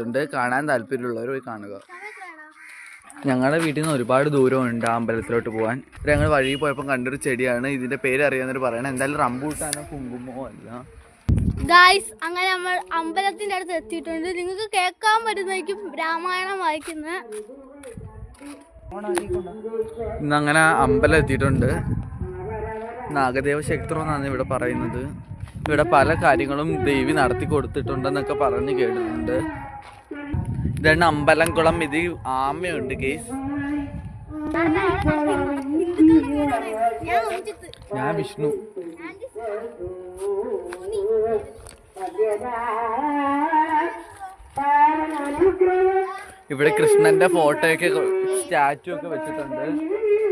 ഉണ്ട്. കാണാൻ താല്പര്യമുള്ളവർ പോയി കാണുക. ഞങ്ങളുടെ വീട്ടിൽ നിന്ന് ഒരുപാട് ദൂരമുണ്ട് അമ്പലത്തിലോട്ട് പോകാൻ. ഞങ്ങൾ വഴി പോയപ്പോൾ കണ്ടൊരു ചെടിയാണ്. ഇതിന്റെ പേര് അറിയാവുന്നവർ പറയണം. എന്തായാലും റംബൂട്ടാനോ കുങ്കുമോ അല്ല. ഗായ്സ്, അങ്ങനെ നമ്മൾ അമ്പലത്തിന്റെ അടുത്ത് എത്തിയിട്ടുണ്ട്. നിങ്ങൾക്ക് കേൾക്കാൻ പറ്റുന്നതായിരിക്കും രാമായണം വായിക്കുന്നത്. ഇന്നങ്ങനെ അമ്പലം എത്തിയിട്ടുണ്ട്. നാഗദേവ ക്ഷേത്രം എന്നാണ് ഇവിടെ പറയുന്നത്. ഇവിടെ പല കാര്യങ്ങളും ദേവി നടത്തി കൊടുത്തിട്ടുണ്ടെന്നൊക്കെ പറഞ്ഞ് കേട്ടിട്ടുണ്ട്. ഇതാണ് അമ്പലംകുളം. ഇത് ആമയുണ്ട് ഗേസ്. ഞാൻ വിഷ്ണു. ഇവിടെ കൃഷ്ണന്റെ ഫോട്ടോയൊക്കെ സ്റ്റാച്ചു ഒക്കെ വെച്ചിട്ടുണ്ട്.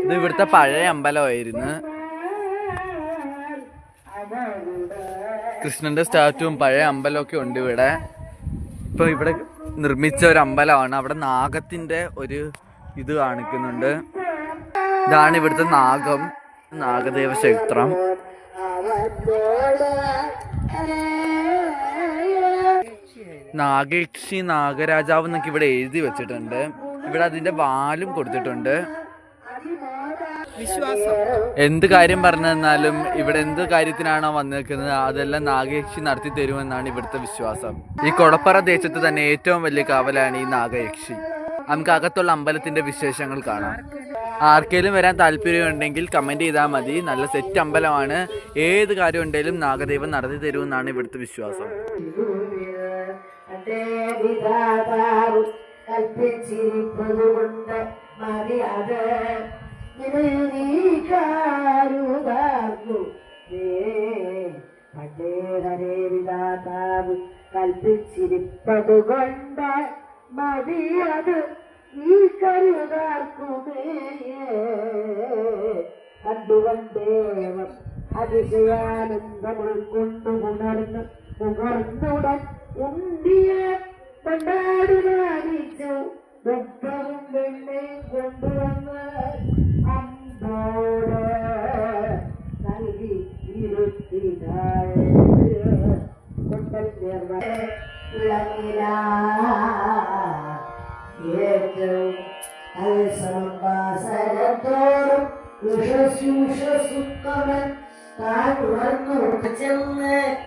ഇത് ഇവിടുത്തെ പഴയ അമ്പലമായിരുന്നു. കൃഷ്ണന്റെ സ്റ്റാറ്റുവും പഴയ അമ്പലമൊക്കെ ഉണ്ട് ഇവിടെ. ഇപ്പൊ ഇവിടെ നിർമ്മിച്ച ഒരു അമ്പലമാണ്. അവിടെ നാഗത്തിന്റെ ഒരു ഇത് കാണിക്കുന്നുണ്ട്. ഇതാണ് ഇവിടുത്തെ നാഗം, നാഗദേവ ക്ഷേത്രം. നാഗയക്ഷി, നാഗരാജാവ് എന്നൊക്കെ ഇവിടെ എഴുതി വെച്ചിട്ടുണ്ട്. ഇവിടെ അതിന്റെ വാലും കൊടുത്തിട്ടുണ്ട്. എന്ത് കാര്യം പറഞ്ഞു തന്നാലും ഇവിടെ എന്ത് കാര്യത്തിനാണോ വന്നിരിക്കുന്നത് അതെല്ലാം നാഗയക്ഷി നടത്തി തരുമെന്നാണ് ഇവിടുത്തെ വിശ്വാസം. ഈ കൊടപ്പറ ദേശത്ത് തന്നെ ഏറ്റവും വലിയ കാവലാണ് ഈ നാഗയക്ഷി. നമുക്ക് അകത്തുള്ള അമ്പലത്തിന്റെ വിശേഷങ്ങൾ കാണാം. ആർക്കെങ്കിലും വരാൻ താല്പര്യമുണ്ടെങ്കിൽ കമന്റ് ചെയ്താൽ മതി. നല്ല സെറ്റ് അമ്പലമാണ്. ഏത് കാര്യം ഉണ്ടെങ്കിലും നാഗദേവൻ നടത്തി തരുമെന്നാണ് ഇവിടുത്തെ വിശ്വാസം. കൽപ്പിച്ചിരിപ്പതുകൊണ്ട് മതിയത് ഈ കരുതാർക്കുമേ. കണ്ടുകൊണ്ടേവം അതിശയാനന്ദം ഉൾക്കൊണ്ടു ഉണർന്ന് ഉണർന്നുടൻ ഉണ്ടിയ കൊണ്ടാടുവാനിച്ചു. ദുഃഖവും വെണ്ണയും കൊണ്ടുവന്ന് അമ്പോട് നൽകി ഇരുത്തിനായ കൊണ്ടൽ ചേർന്ന ഏറ്റവും അൽസംവാസരത്തോടും ഉഷസുഖമൻ താൻ ഉണർന്നു ചെന്ന്